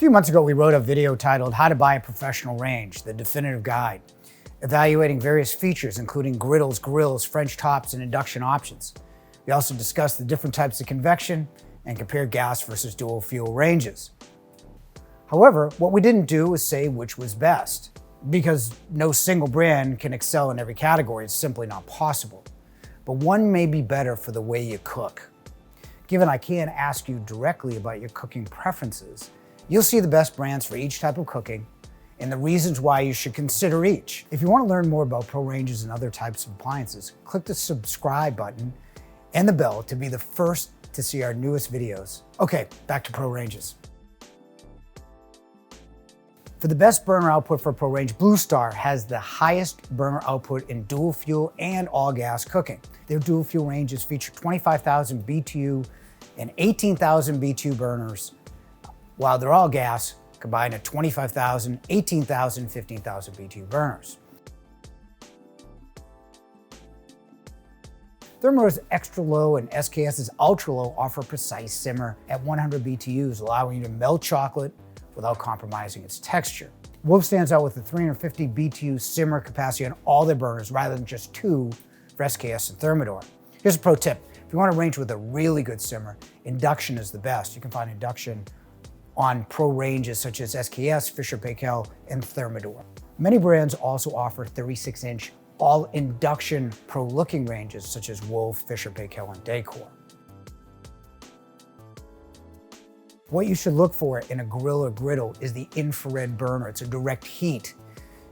few months ago, we wrote a video titled How to Buy a Professional Range, the Definitive Guide, evaluating various features, including griddles, grills, French tops, and induction options. We also discussed the different types of convection and compared gas versus dual fuel ranges. However, what we didn't do was say which was best, because no single brand can excel in every category. It's simply not possible. But one may be better for the way you cook. Given I can't ask you directly about your cooking preferences, you'll see the best brands for each type of cooking and the reasons why you should consider each. If you want to learn more about Pro ranges and other types of appliances, click the subscribe button and the bell to be the first to see our newest videos. Okay, back to Pro ranges. For the best burner output for Pro range, Blue Star has the highest burner output in dual fuel and all gas cooking. Their dual fuel ranges feature 25,000 BTU and 18,000 BTU burners, while their all gas combine at 25,000, 18,000, 15,000 BTU burners. Thermadore's Extra Low and SKS's Ultra Low offer precise simmer at 100 BTUs, allowing you to melt chocolate without compromising its texture. Wolf stands out with a 350 BTU simmer capacity on all their burners rather than just 2 for SKS and Thermadore. Here's a pro tip. If you want a range with a really good simmer, induction is the best. You can find induction on Pro ranges such as SKS, Fisher-Paykel, and Thermadore. Many brands also offer 36-inch all-induction pro-looking ranges such as Wolf, Fisher-Paykel, and Decor. What you should look for in a grill or griddle is the infrared burner. It's a direct heat.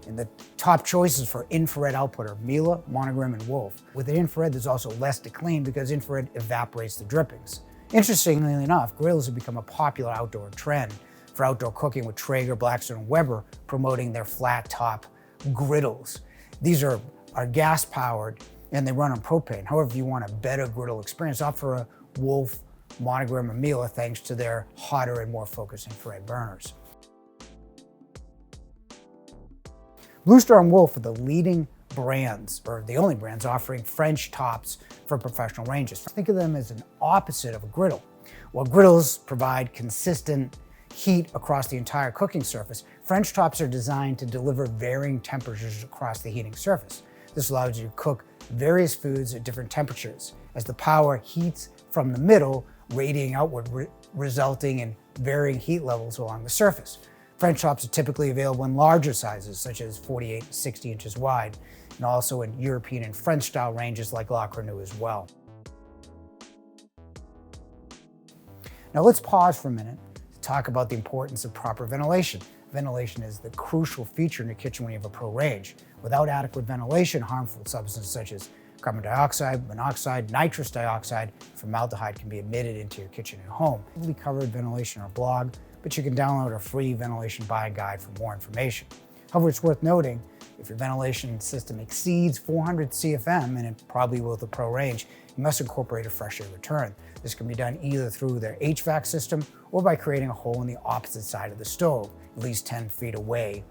And the top choices for infrared output are Miele, Monogram, and Wolf. With the infrared, there's also less to clean because infrared evaporates the drippings. Interestingly enough, grills have become a popular outdoor trend for outdoor cooking, with Traeger, Blackstone, and Weber promoting their flat top griddles. These are gas powered and they run on propane. However, if you want a better griddle experience, opt for a Wolf, Monogram, or Miele thanks to their hotter and more focused infrared burners. Blue Star and Wolf are the leading brands, or the only brands, offering French tops for professional ranges. Think of them as an opposite of a griddle. While griddles provide consistent heat across the entire cooking surface, French tops are designed to deliver varying temperatures across the heating surface. This allows you to cook various foods at different temperatures as the power heats from the middle, radiating outward, resulting in varying heat levels along the surface. French tops are typically available in larger sizes, such as 48 to 60 inches wide, and also in European and French style ranges like La Cornue as well. Now let's pause for a minute to talk about the importance of proper ventilation. Ventilation is the crucial feature in your kitchen when you have a Pro range. Without adequate ventilation, harmful substances such as carbon dioxide, monoxide, nitrous dioxide, formaldehyde can be emitted into your kitchen and home. We covered ventilation in our blog, but you can download a free ventilation buying guide for more information. However, it's worth noting, if your ventilation system exceeds 400 CFM, and it probably will with the Pro range, you must incorporate a fresh air return. This can be done either through their HVAC system or by creating a hole in the opposite side of the stove, at least 10 feet away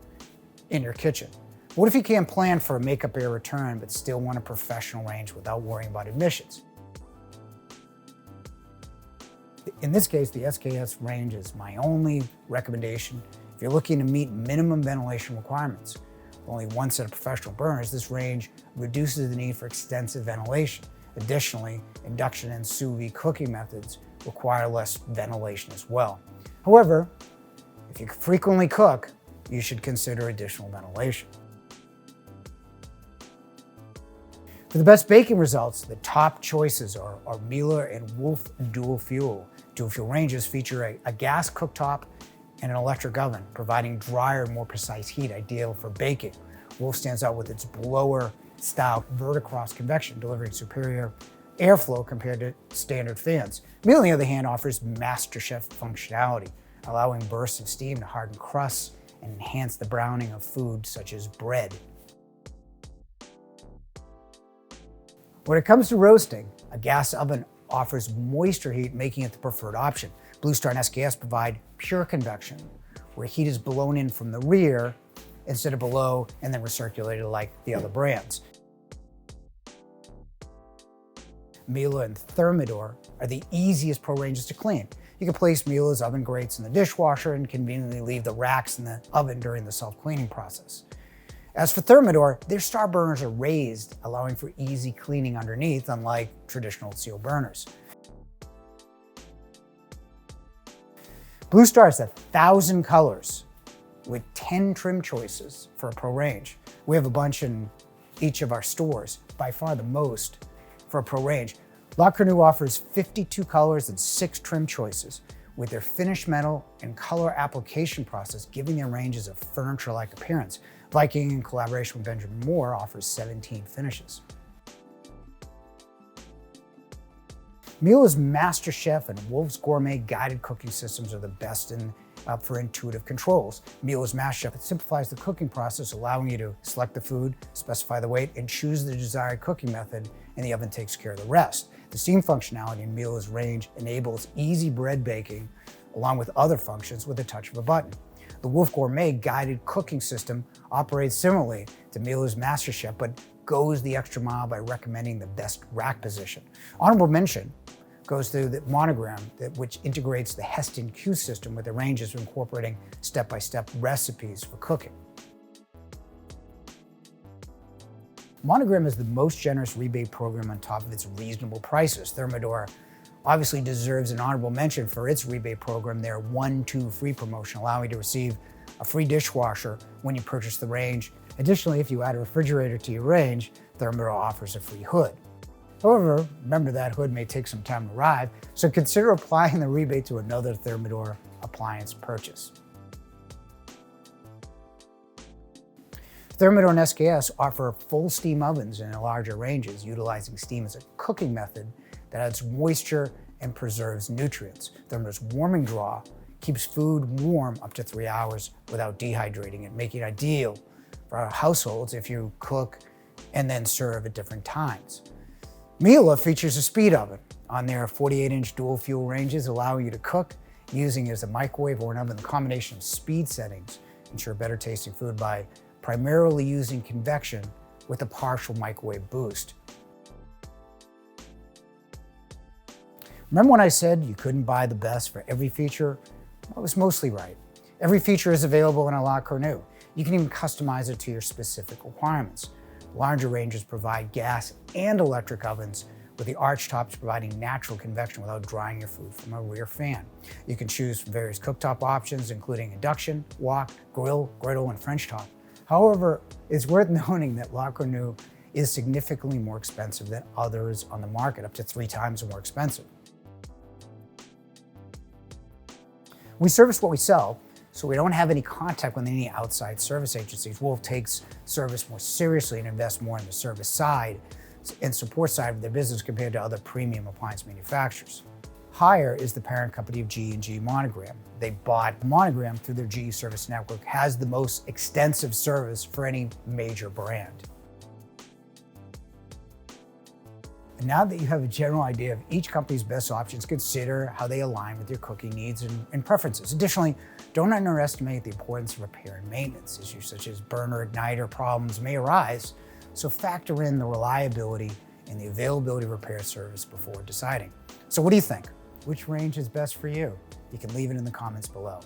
in your kitchen. What if you can't plan for a makeup air return but still want a professional range without worrying about emissions? In this case, the SKS range is my only recommendation. If you're looking to meet minimum ventilation requirements, with only one set of professional burners, this range reduces the need for extensive ventilation. Additionally, induction and sous vide cooking methods require less ventilation as well. However, if you frequently cook, you should consider additional ventilation. For the best baking results, the top choices are Miele and Wolf dual fuel. Dual fuel ranges feature a gas cooktop and an electric oven, providing drier, more precise heat, ideal for baking. Wolf stands out with its blower-style verticross convection, delivering superior airflow compared to standard fans. Miele, on the other hand, offers MasterChef functionality, allowing bursts of steam to harden crusts and enhance the browning of food such as bread. When it comes to roasting, a gas oven offers moisture heat, making it the preferred option. Blue Star and SKS provide pure convection, where heat is blown in from the rear instead of below and then recirculated like the other brands. Miele and Thermadore are the easiest Pro ranges to clean. You can place Miele's oven grates in the dishwasher and conveniently leave the racks in the oven during the self-cleaning process. As for Thermador, their star burners are raised, allowing for easy cleaning underneath, unlike traditional seal burners. Blue Star has 1,000 colors with 10 trim choices for a pro range. We have a bunch in each of our stores, by far the most for a pro range. La Cornue offers 52 colors and 6 trim choices, with their finished metal and color application process giving their ranges a furniture-like appearance. Viking, in collaboration with Benjamin Moore, offers 17 finishes. Miele's Master Chef and Wolf's Gourmet guided cooking systems are the best for intuitive controls. Miele's Master Chef simplifies the cooking process, allowing you to select the food, specify the weight, and choose the desired cooking method, and the oven takes care of the rest. The steam functionality in Miele's range enables easy bread baking, along with other functions with a touch of a button. The Wolf Gourmet guided cooking system operates similarly to Miele's Master Chef, but goes the extra mile by recommending the best rack position. Honorable mention goes to the Monogram, which integrates the Heston Q system with the ranges incorporating step-by-step recipes for cooking. Monogram is the most generous rebate program on top of its reasonable prices. Thermador obviously deserves an honorable mention for its rebate program, their 1-2 free promotion, allowing you to receive a free dishwasher when you purchase the range. Additionally, if you add a refrigerator to your range, Thermador offers a free hood. However, remember that hood may take some time to arrive, so consider applying the rebate to another Thermador appliance purchase. Thermador and SKS offer full steam ovens in larger ranges, utilizing steam as a cooking method that adds moisture and preserves nutrients. Thermador's warming draw keeps food warm up to 3 hours without dehydrating it, making it ideal for our households if you cook and then serve at different times. Miele features a speed oven on their 48-inch dual fuel ranges, allowing you to cook using it as a microwave or an oven. The combination of speed settings ensure better tasting food by primarily using convection with a partial microwave boost. Remember when I said you couldn't buy the best for every feature? I was mostly right. Every feature is available in a La Cornue. You can even customize it to your specific requirements. Larger ranges provide gas and electric ovens, with the arch tops providing natural convection without drying your food from a rear fan. You can choose from various cooktop options, including induction, wok, grill, griddle, and French top. However, it's worth noting that La Cornue is significantly more expensive than others on the market, up to 3 times more expensive. We service what we sell, so we don't have any contact with any outside service agencies. Wolf takes service more seriously and invests more in the service side and support side of their business compared to other premium appliance manufacturers. Haier is the parent company of G&G Monogram. They bought Monogram through their GE service network, has the most extensive service for any major brand. And now that you have a general idea of each company's best options, consider how they align with your cooking needs and preferences. Additionally, don't underestimate the importance of repair and maintenance. Issues such as burner igniter problems may arise, so factor in the reliability and the availability of repair service before deciding. So what do you think? Which range is best for you? You can leave it in the comments below.